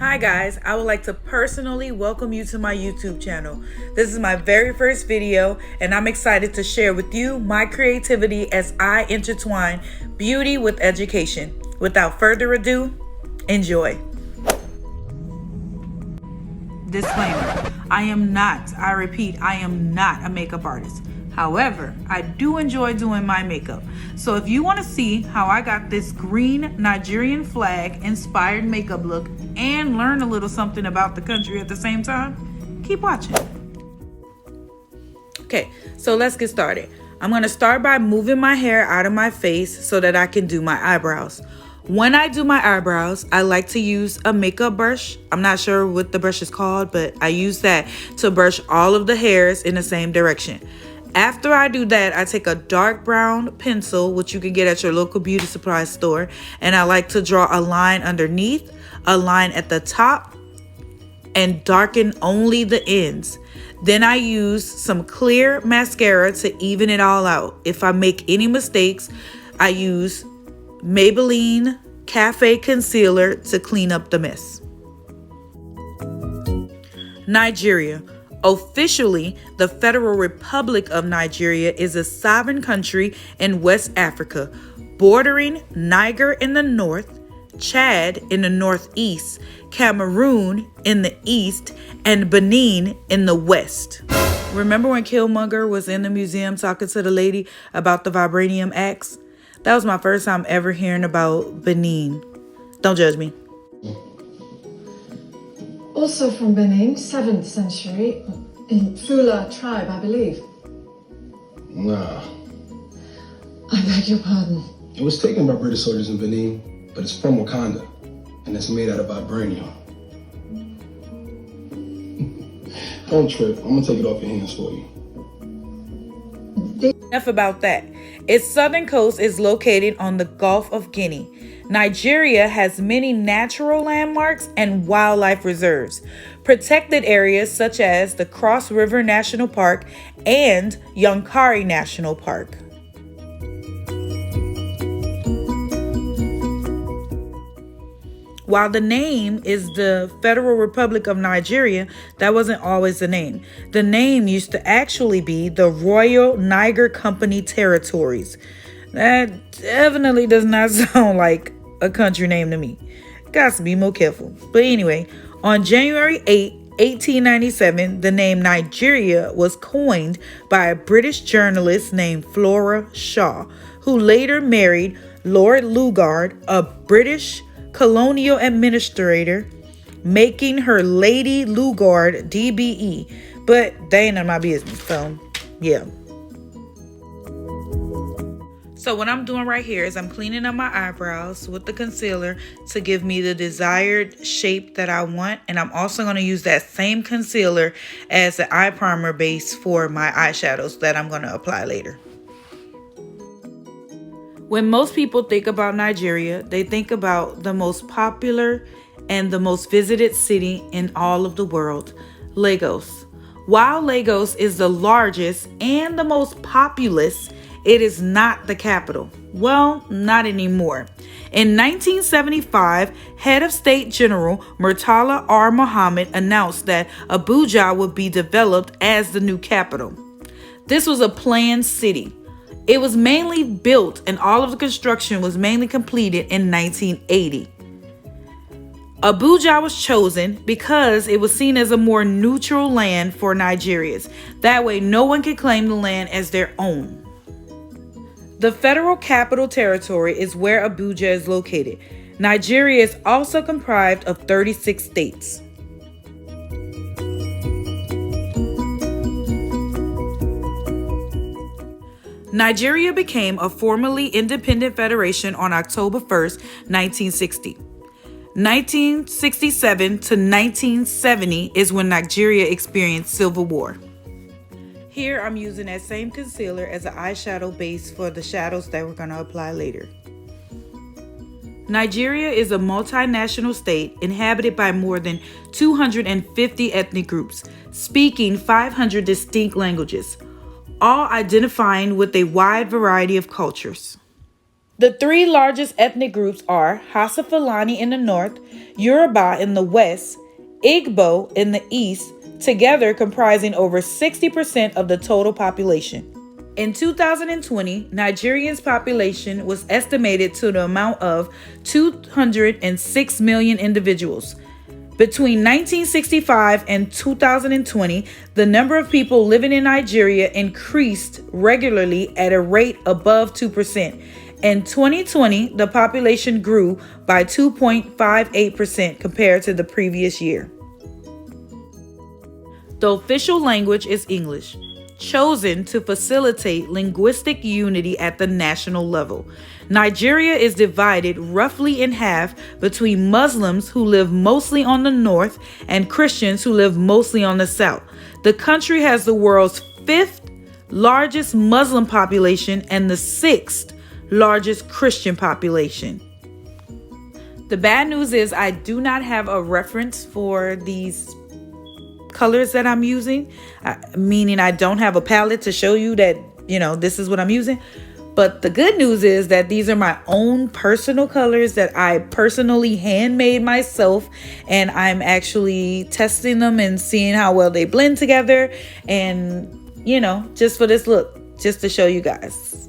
Hi guys, I would like to personally welcome you to my YouTube channel. This is my very first video and I'm excited to share with you my creativity as I intertwine beauty with education. Without further ado, enjoy. Disclaimer, I repeat, I am not a makeup artist. However, I do enjoy doing my makeup. So if you want to see how I got this green Nigerian flag inspired makeup look and learn a little something about the country at the same time, keep watching. Okay, so let's get started. I'm going to start by moving my hair out of my face so that I can do my eyebrows. When I do my eyebrows, I like to use a makeup brush. I'm not sure what the brush is called, but I use that to brush all of the hairs in the same direction. After I do that, I take a dark brown pencil, which you can get at your local beauty supply store, and I like to draw a line underneath, a line at the top, and darken only the ends. Then I use some clear mascara to even it all out. If I make any mistakes, I use Maybelline Cafe Concealer to clean up the mess. Nigeria. Officially, the Federal Republic of Nigeria is a sovereign country in West Africa, bordering Niger in the north, Chad in the northeast, Cameroon in the east, and Benin in the west. Remember when Killmonger was in the museum talking to the lady about the vibranium axe? That was my first time ever hearing about Benin. Don't judge me. Also from Benin, 7th century, in Fula tribe, I believe. Nah. I beg your pardon. It was taken by British soldiers in Benin, but it's from Wakanda, and it's made out of vibranium. Don't trip. I'm gonna take it off your hands for you. Enough about that. Its southern coast is located on the Gulf of Guinea. Nigeria has many natural landmarks and wildlife reserves, protected areas such as the Cross River National Park and Yankari National Park. While the name is the Federal Republic of Nigeria, that wasn't always the name. The name used to actually be the Royal Niger Company Territories. That definitely does not sound like a country name to me. Got to be more careful. But anyway, on January 8, 1897, the name Nigeria was coined by a British journalist named Flora Shaw, who later married Lord Lugard, a British colonial administrator, making her Lady Lugard DBE. But they ain't none of my business, so yeah. So what I'm doing right here is I'm cleaning up my eyebrows with the concealer to give me the desired shape that I want. And I'm also going to use that same concealer as the eye primer base for my eyeshadows that I'm going to apply later. When most people think about Nigeria, they think about the most popular and the most visited city in all of the world, Lagos. While Lagos is the largest and the most populous, it is not the capital. Well, not anymore. In 1975, Head of State General Murtala R. Muhammad announced that Abuja would be developed as the new capital. This was a planned city. It was mainly built and all of the construction was mainly completed in 1980. Abuja was chosen because it was seen as a more neutral land for Nigerians. That way, no one could claim the land as their own. The Federal Capital Territory is where Abuja is located. Nigeria is also comprised of 36 states. Nigeria became a formally independent federation on October 1st, 1960. 1967 to 1970 is when Nigeria experienced civil war. Here I'm using that same concealer as an eyeshadow base for the shadows that we're going to apply later. Nigeria is a multinational state inhabited by more than 250 ethnic groups, speaking 500 distinct languages, all identifying with a wide variety of cultures. The three largest ethnic groups are Hausa Fulani in the north, Yoruba in the west, Igbo in the east, together comprising over 60% of the total population. In 2020, Nigeria's population was estimated to the amount of 206 million individuals. Between 1965 and 2020, the number of people living in Nigeria increased regularly at a rate above 2%. In 2020, the population grew by 2.58% compared to the previous year. The official language is English, chosen to facilitate linguistic unity at the national level. Nigeria is divided roughly in half between Muslims who live mostly on the north and Christians who live mostly on the south. The country has the world's fifth largest Muslim population and the sixth largest Christian population. The bad news is I do not have a reference for these colors that I'm using, meaning I don't have a palette to show you that, this is what I'm using. But the good news is that these are my own personal colors that I personally handmade myself, and I'm actually testing them and seeing how well they blend together, and just for this look, just to show you guys.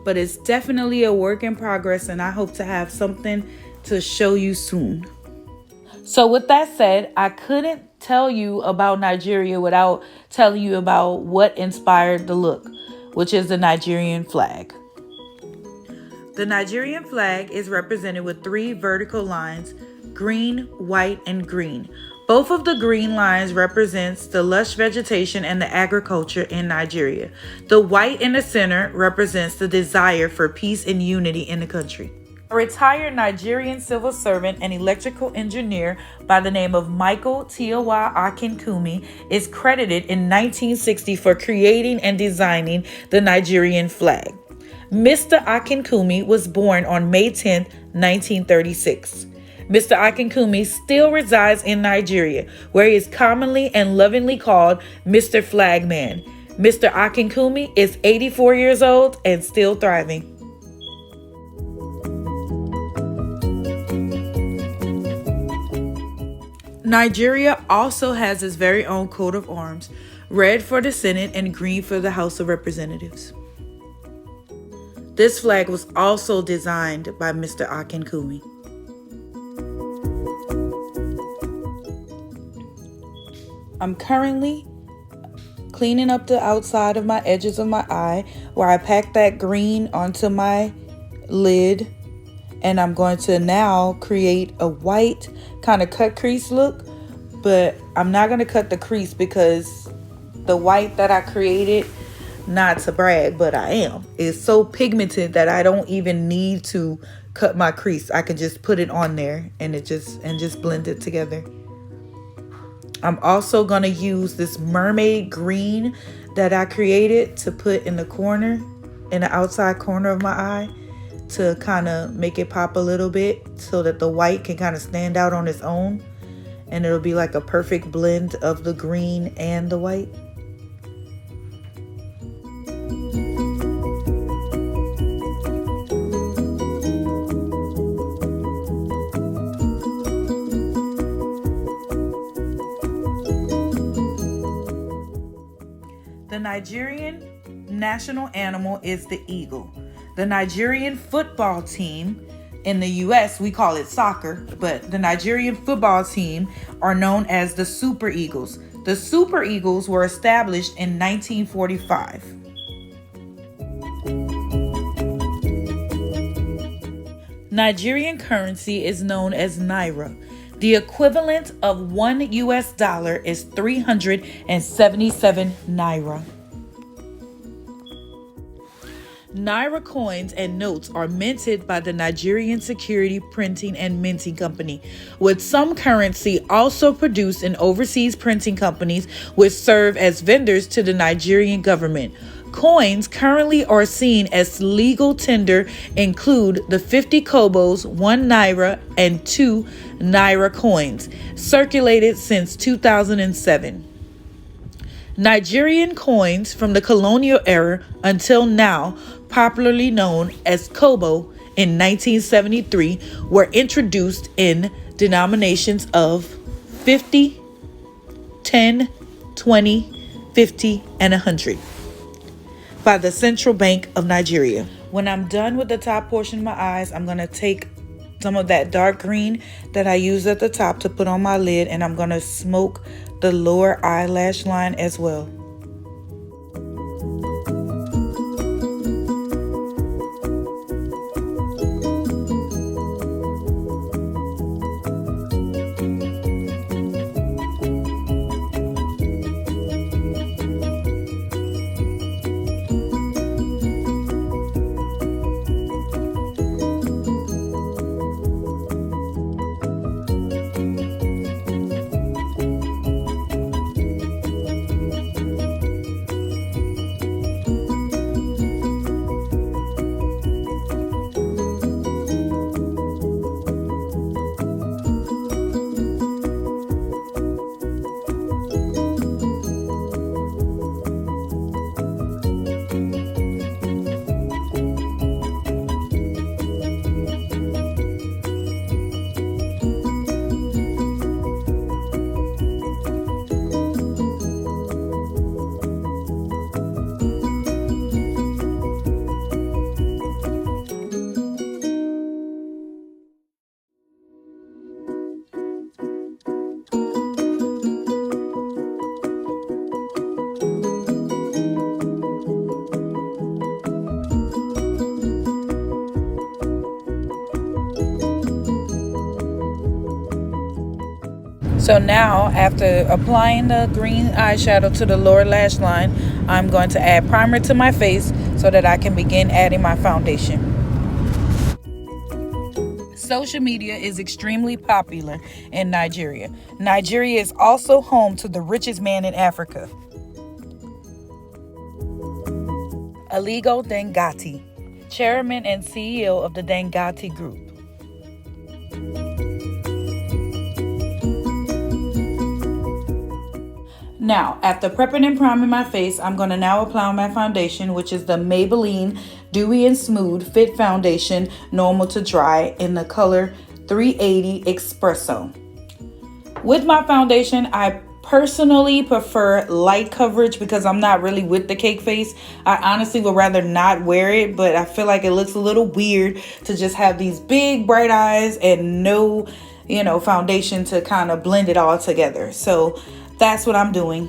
But it's definitely a work in progress, and I hope to have something to show you soon. So with that said, I couldn't tell you about Nigeria without telling you about what inspired the look, which is the Nigerian flag. The Nigerian flag is represented with three vertical lines, green, white, and green. Both of the green lines represents the lush vegetation and the agriculture in Nigeria. The white in the center represents the desire for peace and unity in the country. A retired Nigerian civil servant and electrical engineer by the name of Michael Tiawa Akinkumi is credited in 1960 for creating and designing the Nigerian flag. Mr. Akinkumi was born on May 10, 1936. Mr. Akinkumi still resides in Nigeria, where he is commonly and lovingly called Mr. Flagman. Mr. Akinkumi is 84 years old and still thriving. Nigeria also has its very own coat of arms, red for the Senate and green for the House of Representatives. This flag was also designed by Mr. Akinkumi. I'm currently cleaning up the outside of my edges of my eye where I packed that green onto my lid, and I'm going to now create a white kind of cut crease look, but I'm not going to cut the crease because the white that I created, not to brag, but I am, is so pigmented that I don't even need to cut my crease. I can just put it on there and just blend it together. I'm also going to use this mermaid green that I created to put in the corner, in the outside corner of my eye, to kind of make it pop a little bit so that the white can kind of stand out on its own, and it'll be like a perfect blend of the green and the white. The Nigerian national animal is the eagle. The Nigerian football team, in the US we call it soccer, but the Nigerian football team are known as the Super Eagles. The Super Eagles were established in 1945. Nigerian currency is known as Naira. The equivalent of $1 is 377 Naira. Naira coins and notes are minted by the Nigerian Security Printing and Minting Company, with some currency also produced in overseas printing companies which serve as vendors to the Nigerian government. Coins currently are seen as legal tender include the 50 kobos, 1 Naira, and 2 Naira coins, circulated since 2007. Nigerian coins from the colonial era until now popularly known as Kobo, in 1973 were introduced in denominations of 50, 10, 20, 50, and 100 by the Central Bank of Nigeria. When I'm done with the top portion of my eyes, I'm going to take some of that dark green that I used at the top to put on my lid, and I'm going to smoke the lower eyelash line as well. So now, after applying the green eyeshadow to the lower lash line, I'm going to add primer to my face so that I can begin adding my foundation. Social media is extremely popular in Nigeria. Nigeria is also home to the richest man in Africa, Aliko Dangote, chairman and CEO of the Dangote Group. Now, after prepping and priming my face, I'm going to now apply my foundation, which is the Maybelline Dewy and Smooth Fit Foundation, normal to dry, in the color 380 Espresso. With my foundation, I personally prefer light coverage because I'm not really with the cake face. I honestly would rather not wear it, but I feel like it looks a little weird to just have these big bright eyes and no, foundation to kind of blend it all together. So that's what I'm doing.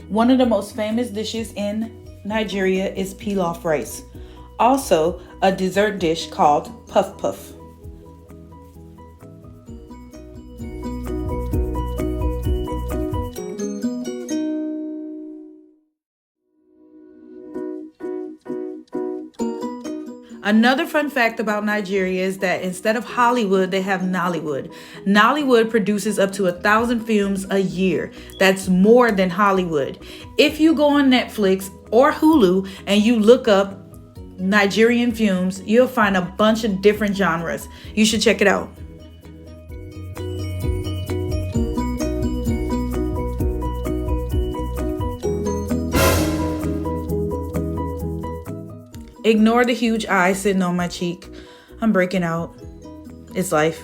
One of the most famous dishes in Nigeria is pilaf rice. Also, a dessert dish called puff puff. Another fun fact about Nigeria is that instead of Hollywood, they have Nollywood. Nollywood produces up to 1,000 films a year. That's more than Hollywood. If you go on Netflix or Hulu and you look up Nigerian films, you'll find a bunch of different genres. You should check it out. Ignore the huge eye sitting on my cheek. I'm breaking out. It's life.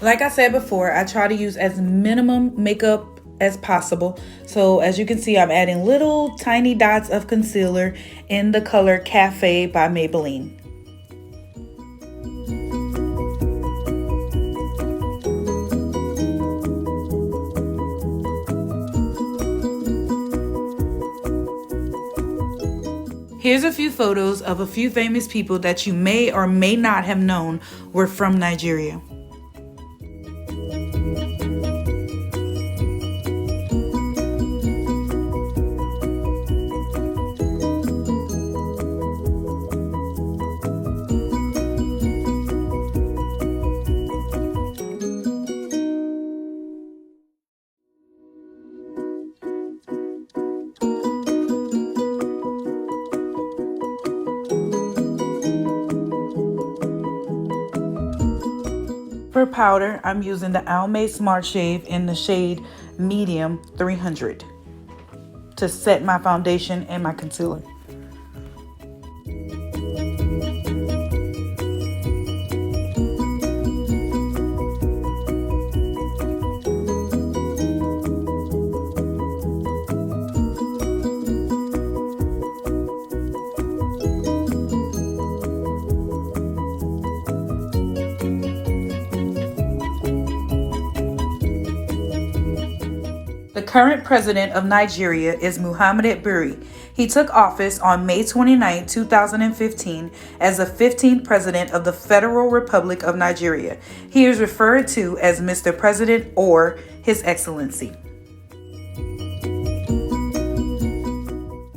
Like I said before, I try to use as minimum makeup as possible. So as you can see, I'm adding little tiny dots of concealer in the color Cafe by Maybelline. Here's a few photos of a few famous people that you may or may not have known were from Nigeria. For powder, I'm using the Almay Smart Shave in the shade Medium 300 to set my foundation and my concealer. The current president of Nigeria is Muhammadu Buhari. He took office on May 29, 2015 as the 15th president of the Federal Republic of Nigeria. He is referred to as Mr. President or His Excellency.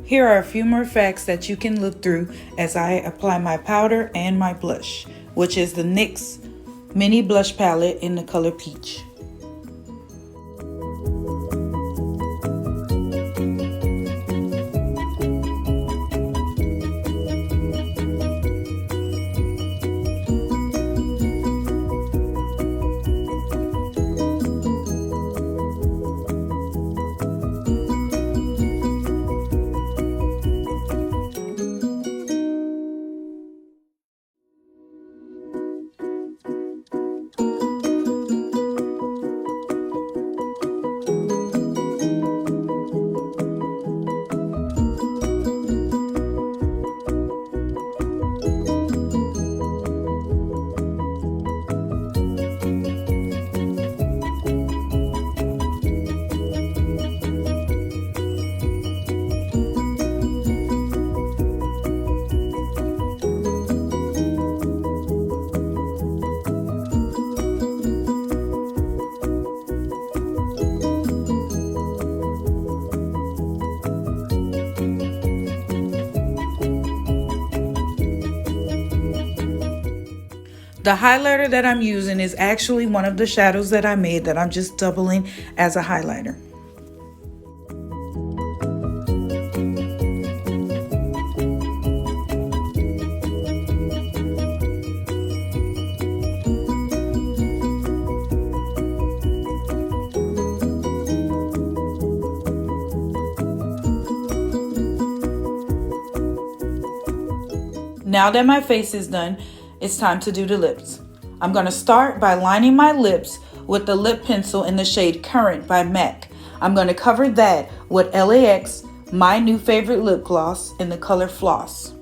Here are a few more facts that you can look through as I apply my powder and my blush, which is the NYX Mini Blush Palette in the color Peach. The highlighter that I'm using is actually one of the shadows that I made that I'm just doubling as a highlighter. Now that my face is done, it's time to do the lips. I'm going to start by lining my lips with the lip pencil in the shade Current by MAC. I'm going to cover that with LAX, my new favorite lip gloss in the color Floss.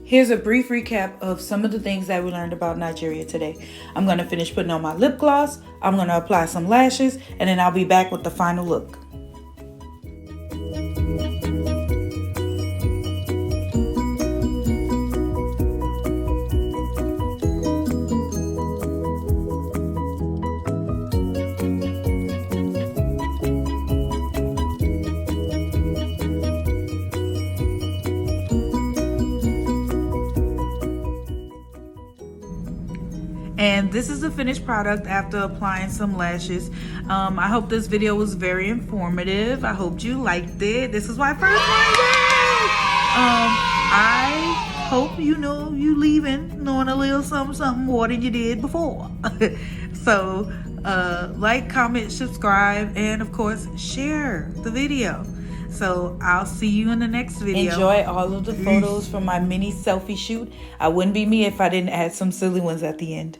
Here's a brief recap of some of the things that we learned about Nigeria today. I'm going to finish putting on my lip gloss, I'm going to apply some lashes, and then I'll be back with the final look. And this is the finished product after applying some lashes. I hope this video was very informative. I hope you liked it. This is my first one. I hope you leaving knowing a little something more than you did before. So like, comment, subscribe, and of course share the video. So I'll see you in the next video. Enjoy all of the photos from my mini selfie shoot. I wouldn't be me if I didn't add some silly ones at the end.